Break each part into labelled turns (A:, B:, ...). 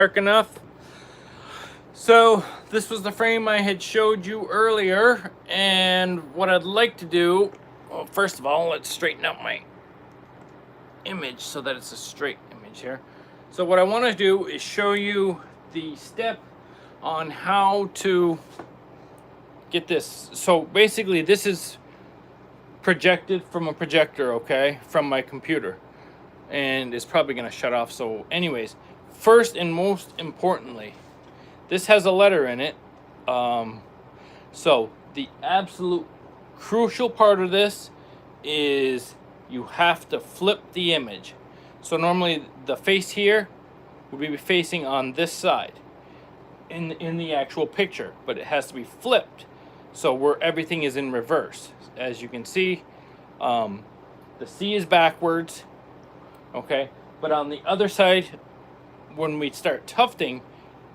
A: dark enough. So this was the frame I had showed you earlier, and what I'd like to do, well, first of all, let's straighten out my image so that it's a straight image here. So what I want to do is show you the step on how to get this. So basically this is projected from a projector, okay, from my computer, and it's probably going to shut off. So anyways, first and most importantly, this has a letter in it. So the absolute crucial part of this is you have to flip the image. So normally the face here would be facing on this side in the actual picture, but it has to be flipped, so where everything is in reverse. As you can see, the C is backwards, okay, but on the other side, when we start tufting,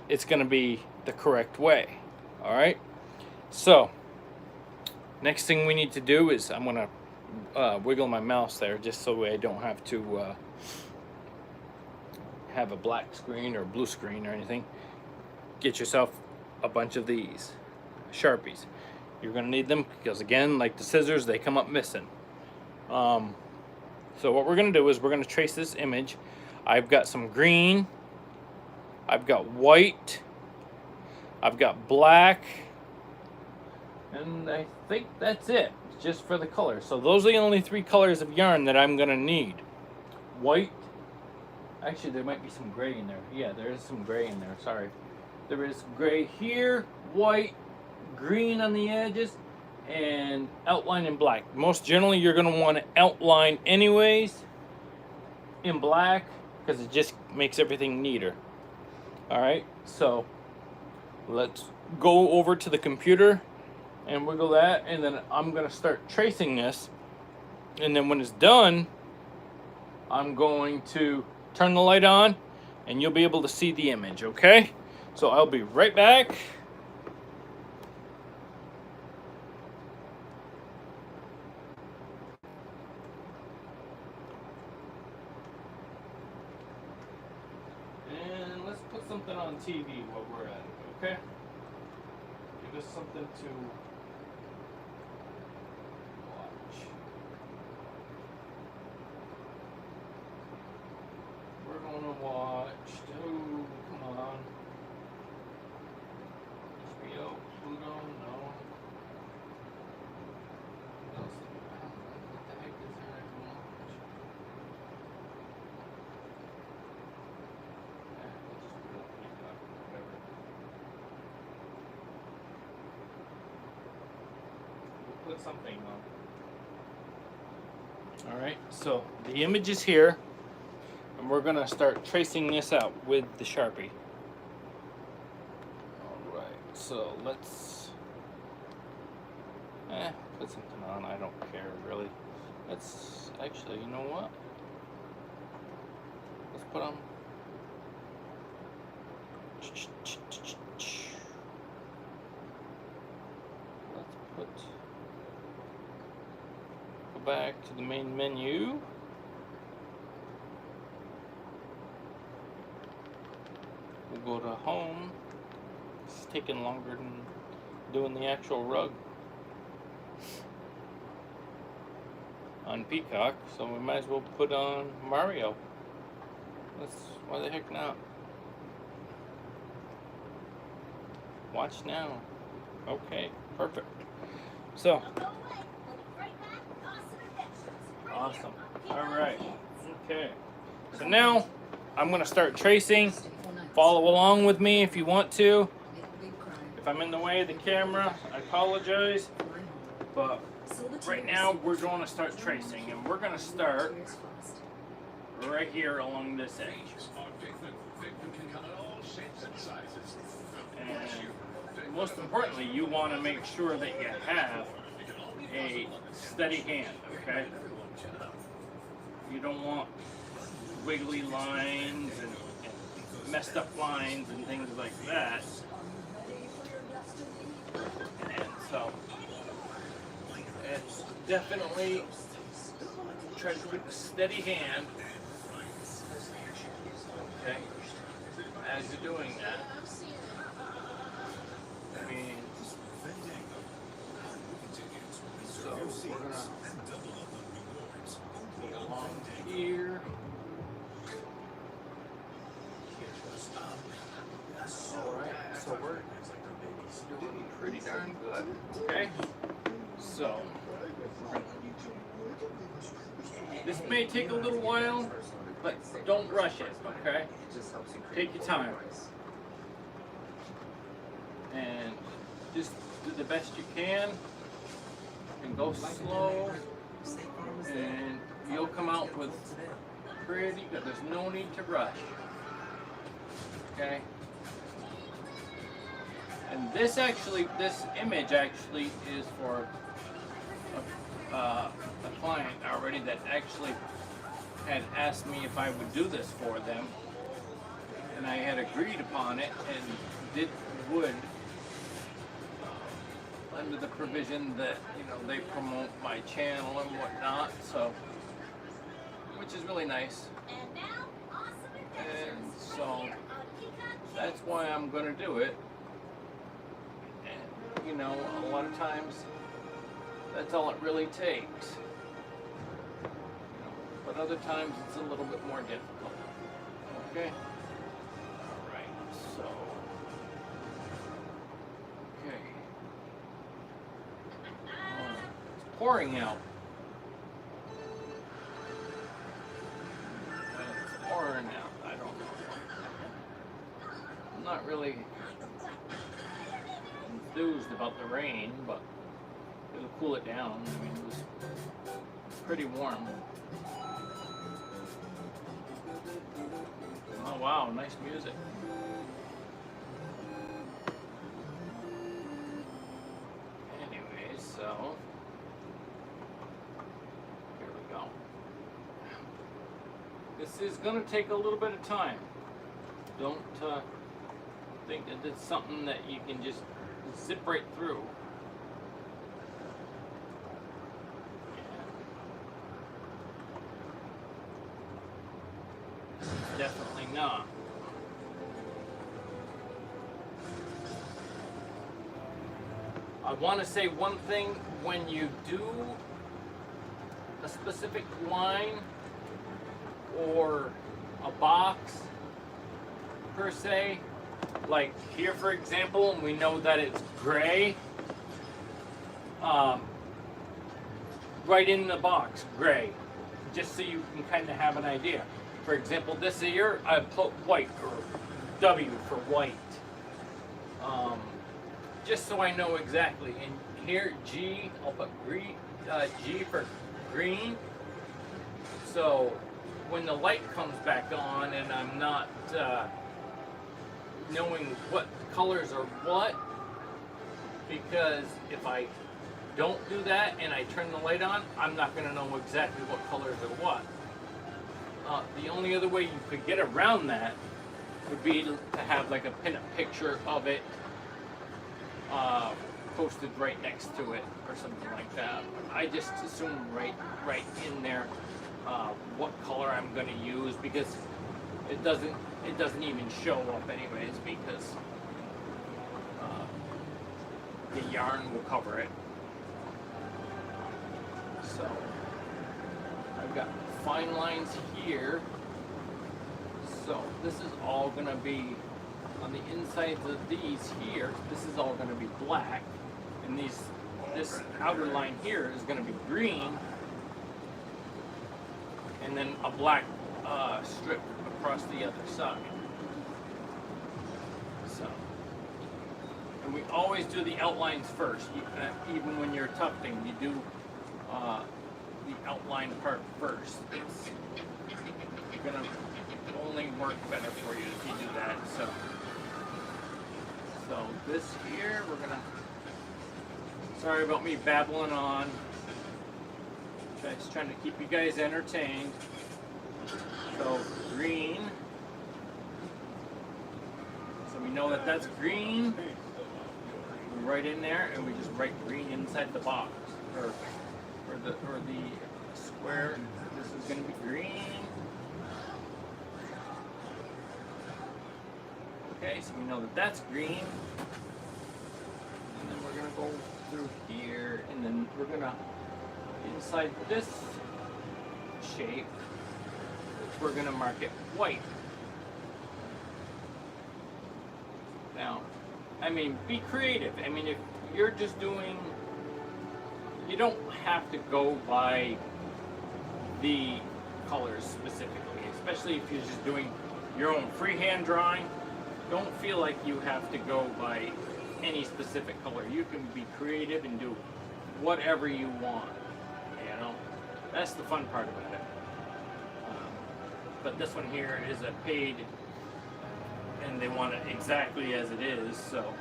A: it's going to be the correct way. All right, so next thing we need to do is I'm going to wiggle my mouse there just so I don't have to have a black screen or blue screen or anything. Get yourself a bunch of these Sharpies. You're going to need them because, again, like the scissors, they come up missing. So what we're going to do is we're going to trace this image. I've got some green, I've got white, I've got black, and I think that's it, just for the color. So those are the only 3 colors of yarn that I'm going to need. White, actually there might be some gray in there. Yeah, there is some gray in there, sorry. There is gray here, white, green on the edges, and outline in black. Most generally you're going to want to outline anyways in black because it just makes everything neater. Alright, so let's go over to the computer and wiggle that, and then I'm going to start tracing this, and then when it's done I'm going to turn the light on and you'll be able to see the image, okay? So I'll be right back. And let's put something on TV while we're at it, okay? Give us something to watch. We're gonna watch, oh, come on. HBO, Pluto, no. What else? What the heck is there I can watch? We'll just put it on Peacock, whatever. We'll put something on. Alright, so the image is here, and we're gonna start tracing this out with the Sharpie. Alright, so let's put something on. I don't care really. Let's actually, you know what? Let's put on. Let's put. Go back to the main menu. We'll go to home. It's taking longer than doing the actual rug on Peacock, so we might as well put on Mario. Why the heck not? Watch now. Okay, perfect. So, awesome. Alright, okay. So now, I'm going to start tracing. Follow along with me if you want to. If I'm in the way of the camera, I apologize. But right now, we're going to start tracing. And we're going to start right here along this edge. And most importantly, you want to make sure that you have a steady hand, okay? You don't want wiggly lines and messed up lines and things like that. And so it's definitely try to keep a steady hand. Okay, as you're doing that, I mean, so we're gonna go along here. Alright, so we're doing pretty darn good. Okay, so this may take a little while, but don't rush it, okay? Take your time. And just do the best you can and go slow, and you'll come out with pretty good. There's no need to rush. Okay? And this image actually is for a client already that actually had asked me if I would do this for them, and I had agreed upon it and would under the provision that, you know, they promote my channel and whatnot, so, which is really nice. And so that's why I'm going to do it. And, you know, a lot of times that's all it really takes. You know, but other times it's a little bit more difficult. Okay? Alright, so. Okay. It's pouring out. It's pouring out. I don't know. I'm not really enthused about the rain, but it'll cool it down. I mean, it was pretty warm. Oh wow, nice music. Anyway, so here we go. This is going to take a little bit of time. Don't think that it's something that you can just zip right through. Definitely not. I want to say one thing: when you do a specific line or a box per se, like here for example, and we know that it's gray, right in the box, gray, just so you can kind of have an idea. For example, this here, I put white, or W for white, just so I know exactly. And here, G, I'll put G for green. So when the light comes back on and I'm not knowing what colors are what, because if I don't do that and I turn the light on, I'm not going to know exactly what colors are what. The only other way you could get around that would be to have like a pinup picture of it posted right next to it or something like that. I just assume right in there what color I'm going to use, because it doesn't even show up anyways, because the yarn will cover it. So I've got fine lines here, so this is all going to be on the insides of these here. This is all going to be black, and this outer line here is going to be green, and then a black strip across the other side. So, and we always do the outlines first, even when you're tufting, you do the outline part first. It's gonna only work better for you if you do that. So this here, we're gonna, sorry about me babbling on, just trying to keep you guys entertained. So green, so we know that that's green. We write in there, and we just write green inside the box, or the square. This is going to be green. Okay, so we know that that's green. And then we're gonna go through here, and then we're gonna, inside this shape, we're gonna mark it white. Now, I mean, be creative. I mean, if you're just doing, you don't have to go by the colors specifically, especially if you're just doing your own freehand drawing. Don't feel like you have to go by any specific color. You can be creative and do whatever you want, you know? That's the fun part about it. But this one here is a paid, and they want it exactly as it is, so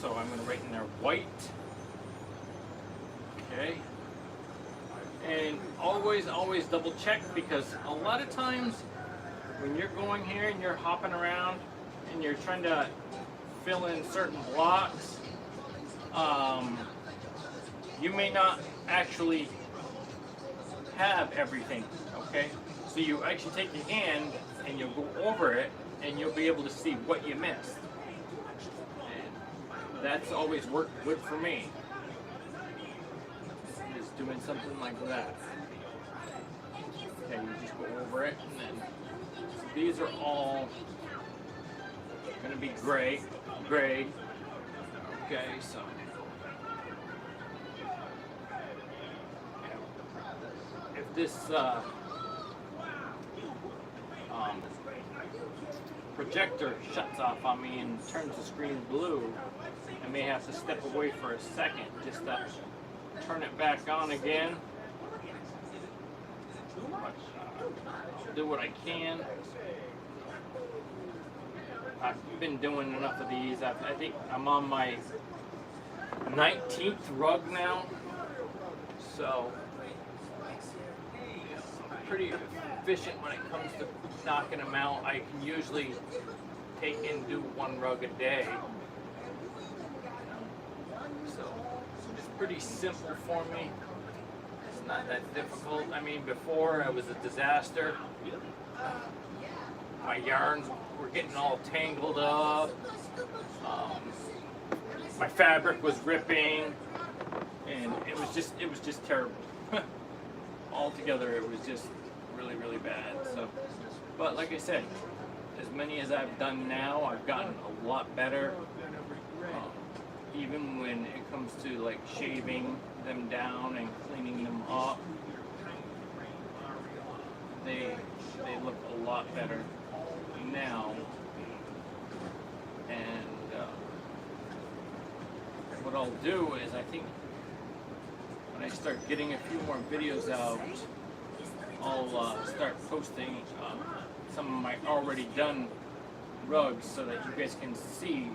A: I'm going to write in there white. Okay. And always double check, because a lot of times when you're going here and you're hopping around and you're trying to fill in certain blocks, you may not actually have everything, okay? So you actually take your hand and you'll go over it and you'll be able to see what you missed. And that's always worked good for me. Just doing something like that. Okay, you just go over it, and then so these are all gonna be gray. Okay, so if this projector shuts off on me and turns the screen blue, I may have to step away for a second just to turn it back on again. Do what I can. I've been doing enough of these. I think I'm on my 19th rug now, so I'm pretty efficient when it comes to knocking them out. I can usually take and do one rug a day, so it's pretty simple for me. It's not that difficult. I mean, before I was a disaster. My yarns were getting all tangled up. My fabric was ripping, and it was just terrible. Altogether, it was just really bad. So, but like I said, as many as I've done now, I've gotten a lot better. Even when it comes to like shaving them down and cleaning them up, they look a lot better now. And what I'll do is, I think when I start getting a few more videos out, I'll start posting some of my already done rugs so that you guys can see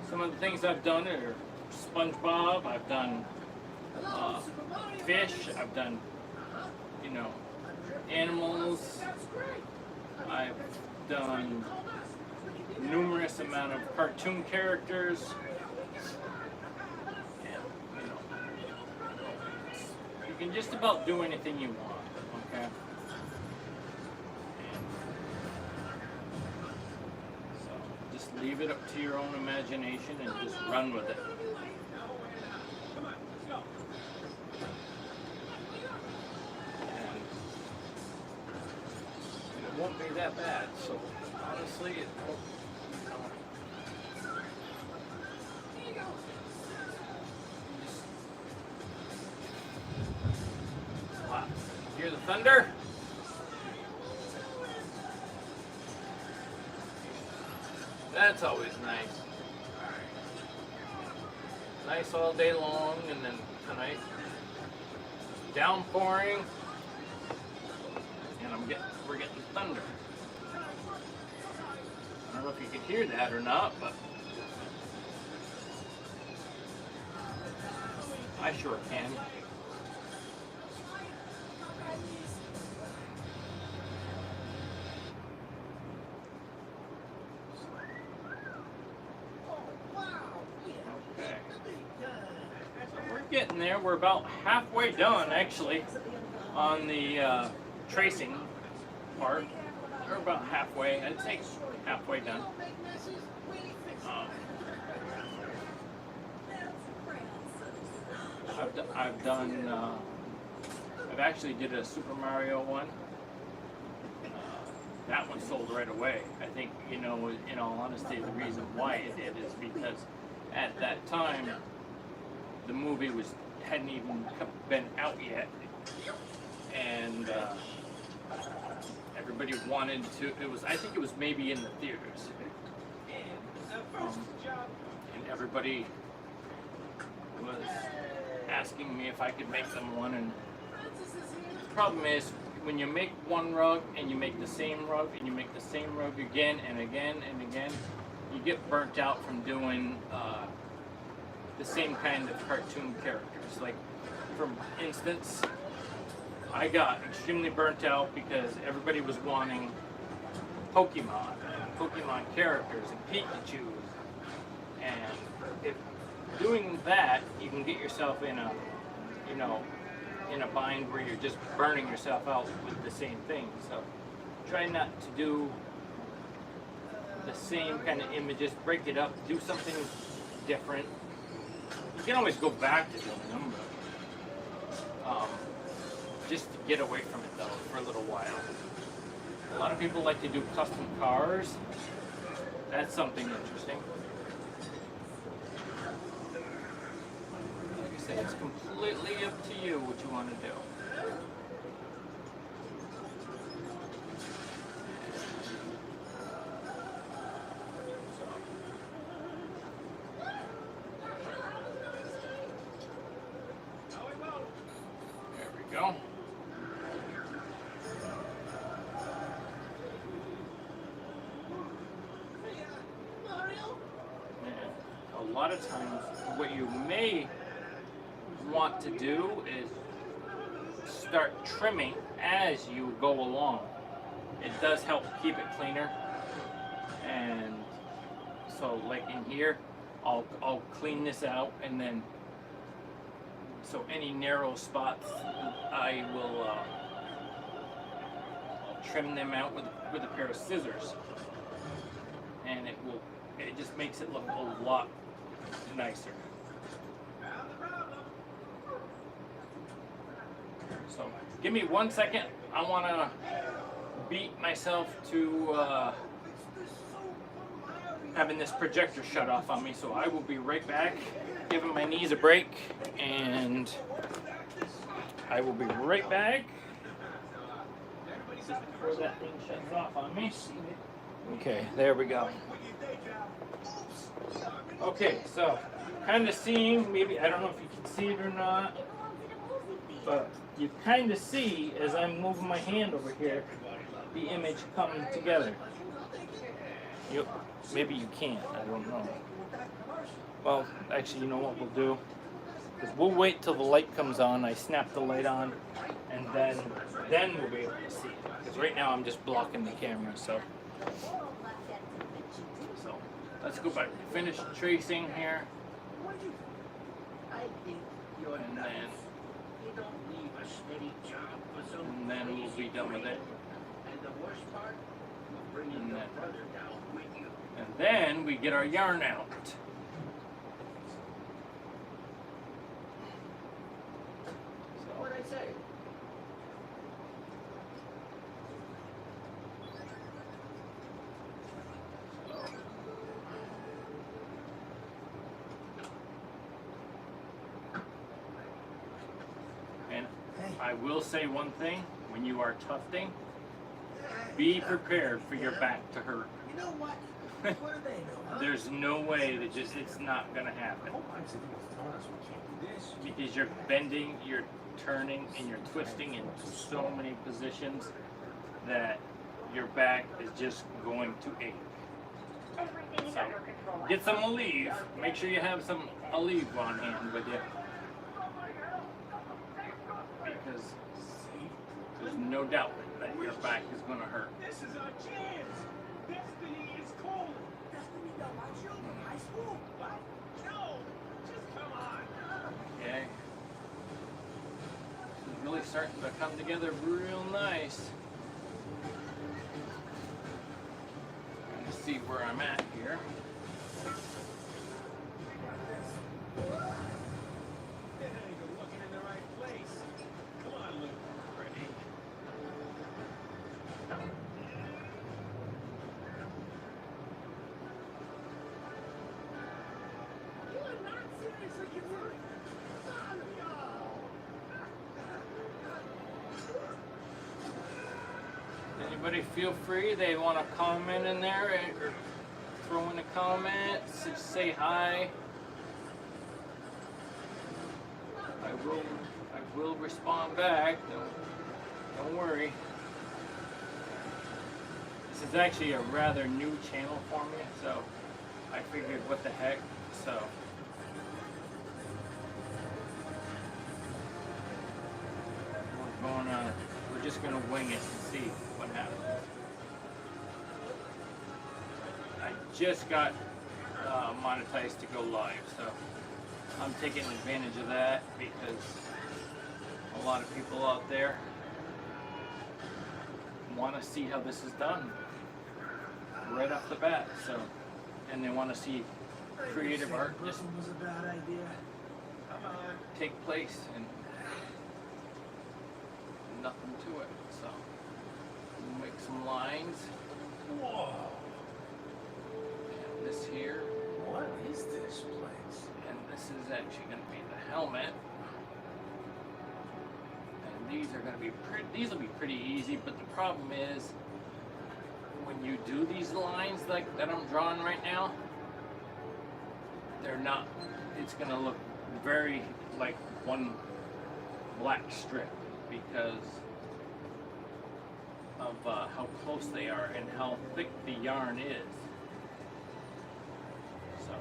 A: some of the things I've done. Are SpongeBob, I've done fish, I've done, you know, animals, I've done numerous amount of cartoon characters, and, you know, you can just about do anything you want, okay? So just leave it up to your own imagination and just run with it. It won't be that bad, so honestly it won't. Wow. Hear the thunder? That's always nice. Nice all day long, and then tonight downpouring, and we're getting thunder. I don't know if you can hear that or not, but I sure can. Okay. So we're getting there. We're about halfway done, actually, on the tracing. part, or about halfway. I'd say halfway done. I've actually did a Super Mario one. That one sold right away. I think, you know, in all honesty, the reason why it did is because at that time, the movie hadn't even been out yet, and everybody wanted to. I think it was maybe in the theaters, and everybody was asking me if I could make them one. And the problem is, when you make one rug and you make the same rug and you make the same rug again and again and again, you get burnt out from doing the same kind of cartoon characters. Like, for instance, I got extremely burnt out because everybody was wanting Pokemon and Pokemon characters and Pikachu, and if doing that, you can get yourself in a, you know, in a bind where you're just burning yourself out with the same thing. So try not to do the same kind of images, break it up, do something different. You can always go back to doing them, but just to get away from it though for a little while. A lot of people like to do custom cars. That's something interesting. Like I said, it's completely up to you what you want to do. There we go. A lot of times, what you may want to do is start trimming as you go along. It does help keep it cleaner. And so, like in here, I'll clean this out, and then so any narrow spots, I will I'll trim them out with a pair of scissors, and it just makes it look a lot nicer. So give me 1 second. I want to beat myself to having this projector shut off on me, so I will be right back, giving my knees a break, and I will be right back before that thing shuts off on me. Okay, there we go. Okay, so kind of seeing, maybe, I don't know if you can see it or not, but you kind of see, as I'm moving my hand over here, the image coming together. Yep, maybe you can't, I don't know. Well, actually, you know what we'll do? Because we'll wait till the light comes on, I snap the light on, and then we'll be able to see it. Because right now I'm just blocking the camera, so let's go back to finish tracing here. And then we'll be done with it. And then we get our yarn out. What'd I say? And I will say one thing, when you are tufting, be prepared for your back to hurt. You know what? There's no way that it's not going to happen. Because you're bending, you're turning, and you're twisting in so many positions that your back is just going to ache. So, get some Aleve. Make sure you have some Aleve on hand with you. Because there's no doubt that your back is going to hurt. This is our chance. Destiny is calling. Destiny got my children. High school. What? No. Just come on. Okay. This is really starting to come together real nice. see where I'm at here.
B: You're looking in the right place. Come on, Luke. Ready? You are not seriously concerned.
A: Anybody feel free, they want to comment in there or throw in a comment, say hi. I will respond back. Don't worry. This is actually a rather new channel for me, so I figured what the heck. So we're just gonna wing it and see what happens. I just got monetized to go live, so I'm taking advantage of that because a lot of people out there want to see how this is done right off the bat. So, and they want to see creative art just
B: was a bad idea. Come on.
A: take place and nothing to it. So we'll make some lines.
B: Whoa.
A: And this here.
B: What is this place?
A: And this is actually going to be the helmet. And these are going to be these will be pretty easy, but the problem is when you do these lines like that I'm drawing right now, they're not, it's going to look very like one black strip because of how close they are and how thick the yarn is. So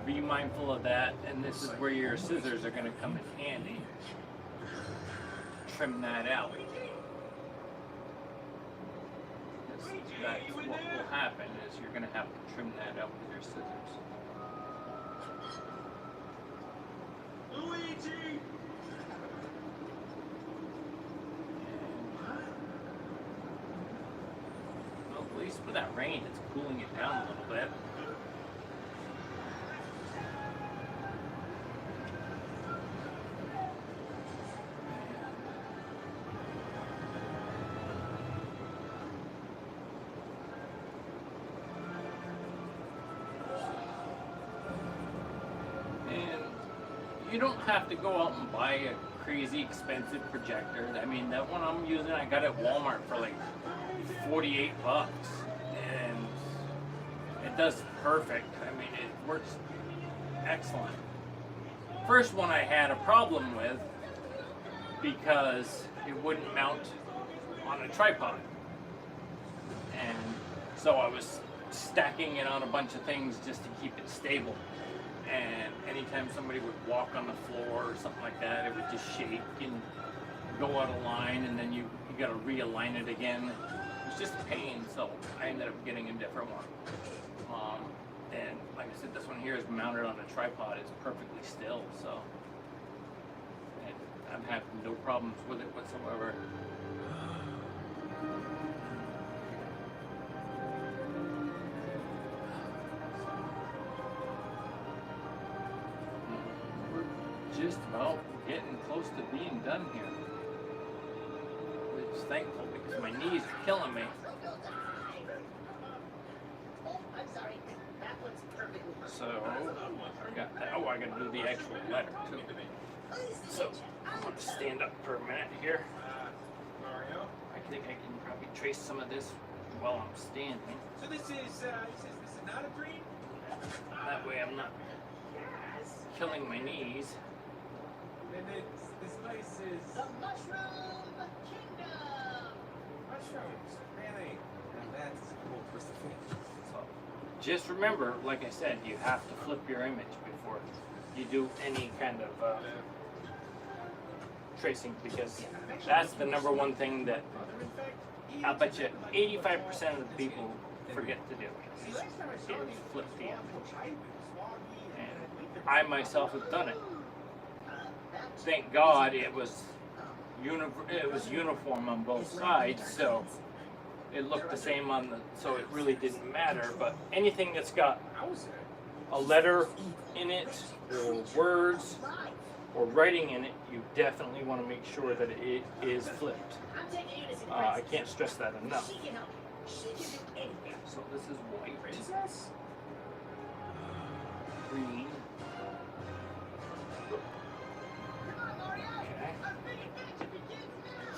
A: be mindful of that, and this is where your scissors are going to come in handy. Trim that out. That's what will happen, is you're going to have to trim that out with your scissors.
B: Luigi!
A: Well, at least with that rain, it's cooling it down a little bit. You don't have to go out and buy a crazy expensive projector. I mean, that one I'm using, I got at Walmart for like 48 bucks. And it does perfect. I mean, it works excellent. First one I had a problem with because it wouldn't mount on a tripod. And so I was stacking it on a bunch of things just to keep it stable. And anytime somebody would walk on the floor or something like that, it would just shake and go out of line, and then you got to realign it again. It was just a pain, so I ended up getting a different one. And like I said, this one here is mounted on a tripod. It's perfectly still, so and I'm having no problems with it whatsoever. Just about getting close to being done here. Which is thankful because my knees are killing me.
C: Oh, I'm sorry. That one's perfectly.
A: So I got that. Oh, I got to do the actual letter too. So I'm going to stand up for a minute here.
B: Mario?
A: I think I can probably trace some of this while I'm standing.
B: So this is not a dream?
A: That way I'm not killing my knees.
B: And this place is...
C: The Mushroom Kingdom!
B: Mushrooms, really? And that's a cool twist of fate.
A: So just remember, like I said, you have to flip your image before you do any kind of tracing, because that's the number one thing that I bet you 85% of the people forget to do is flip the image. And I myself have done it. Thank God it was uniform on both sides, so it looked the same on the, so it really didn't matter. But anything that's got a letter in it, or words, or writing in it, you definitely want to make sure that it is flipped.
C: I'm taking you to see the
A: I
C: princess.
A: can't stress that enough.
C: She can help you. She can do anything.
A: So this is white,
B: Princess?
A: green.
C: Come on, L'Oreal.
A: Okay.
C: I'm bringing magic begins now.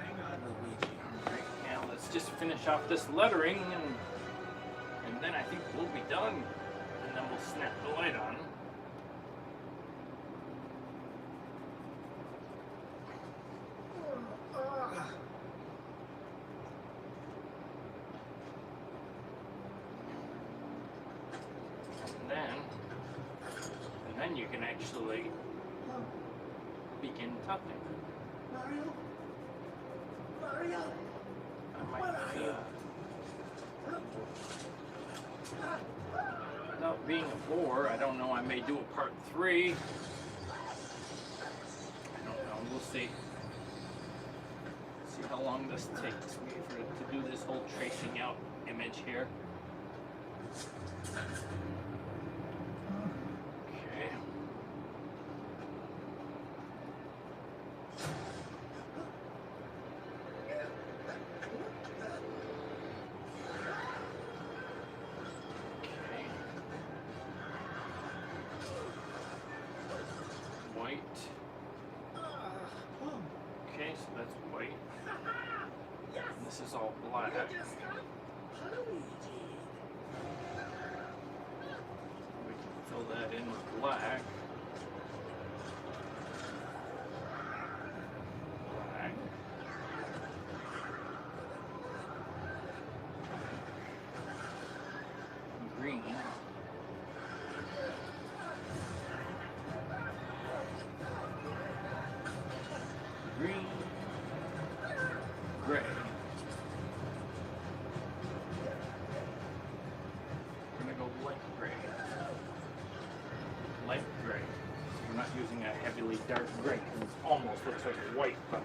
B: Hang on, Luigi.
A: Right, now let's just finish off this lettering, and then I think we'll be done. And then we'll snap the light on. And then you can actually begin tufting.
C: Mario? Mario?
A: I might, without being a bore, I don't know, I may do a part 3. I don't know, we'll see. See how long this takes me to do this whole tracing out image here. Okay. White. Okay, so that's white. And this is all black. We can fill that in with black. Black. Green. Green, gray. We're gonna go light gray. Light gray. We're not using a heavily dark gray because it almost looks like white. But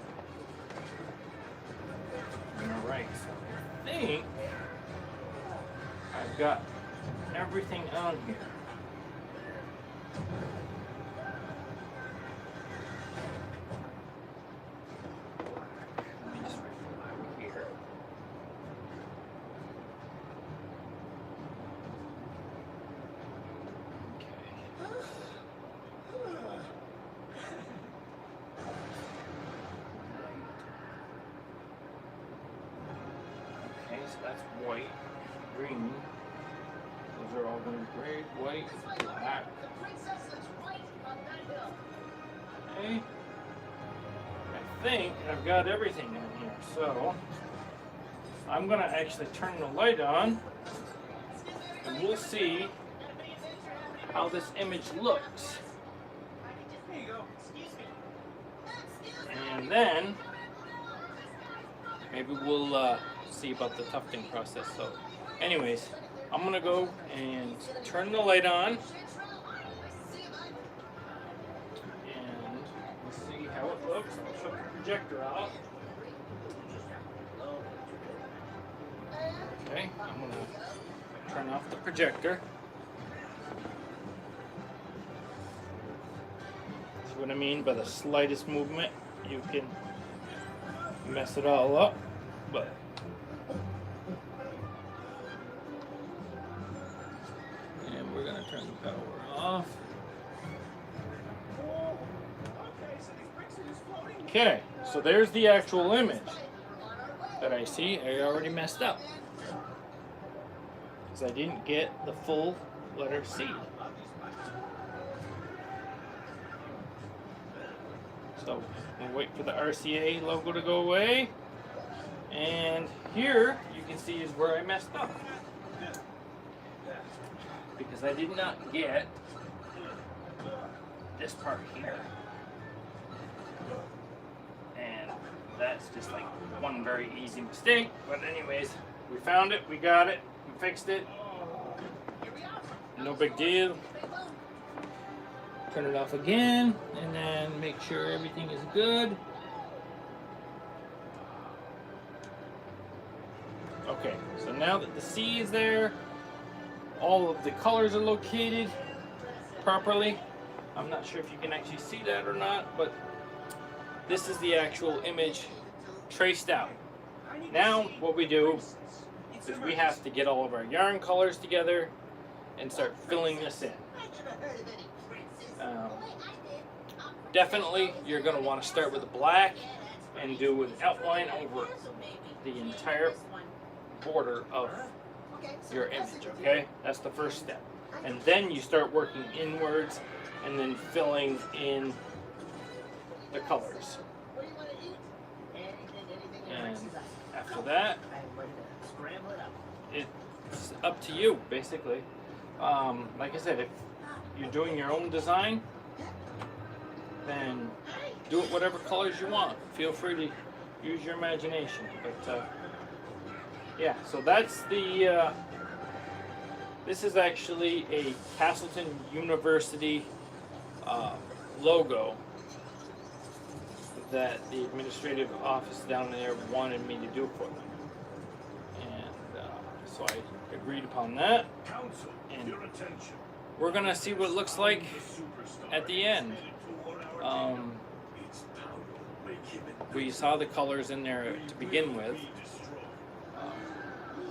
A: all right, so I think I've got everything on here. Let me just write black here. Okay, so that's white, green. Those are all going to be gray, white, black.
C: The princess looks right on that hill.
A: Okay. I think I've got everything in here, so I'm going to actually turn the light on, and we'll see how this image looks.
B: Here you go.
C: Excuse me. Excuse me.
A: And then maybe we'll see about the tufting process. So anyways, I'm going to go and turn the light on, and we'll see how it looks. I'll shut the projector out. Okay, I'm going to turn off the projector. See what I mean by the slightest movement? You can mess it all up, but and we're going to turn the power off.
B: Okay, so these bricks are just floating.
A: Okay, so there's the actual image that I see. I already messed up because I didn't get the full letter C. So we'll wait for the RCA logo to go away. And here you can see is where I messed up, because I did not get this part here. And that's just like one very easy mistake. But anyways, we found it, we got it, we fixed it. No big deal. Turn it off again, and then make sure everything is good. Okay, so now that the C is there, all of the colors are located properly. I'm not sure if you can actually see that or not, but this is the actual image traced out. Now what we do is we have to get all of our yarn colors together and start filling this in. Definitely you're going to want to start with the black and do an outline over the entire border of your image, okay? That's the first step. And then you start working inwards and then filling in the colors. And after that, it's up to you, basically. Like I said, if you're doing your own design, then do it whatever colors you want. Feel free to use your imagination. But yeah, so that's the. This is actually a Castleton University logo that the administrative office down there wanted me to do for them, and so I agreed upon that. And we're gonna see what it looks like at the end. We saw the colors in there to begin with,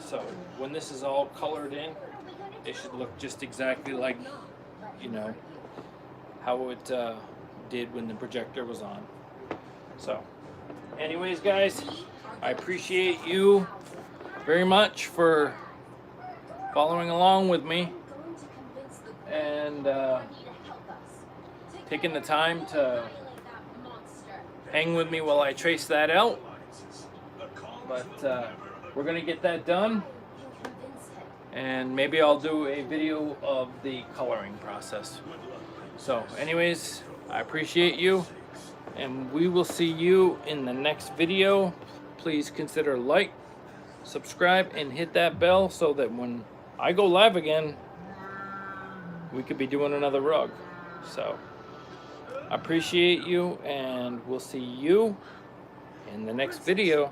A: so when this is all colored in, it should look just exactly like, you know, how it did when the projector was on. So anyways, guys, I appreciate you very much for following along with me and taking the time to hang with me while I trace that out. But we're gonna get that done, and maybe I'll do a video of the coloring process. So anyways, I appreciate you, and we will see you in the next video. Please consider like, subscribe, and hit that bell so that when I go live again, we could be doing another rug. So I appreciate you, and we'll see you in the next video.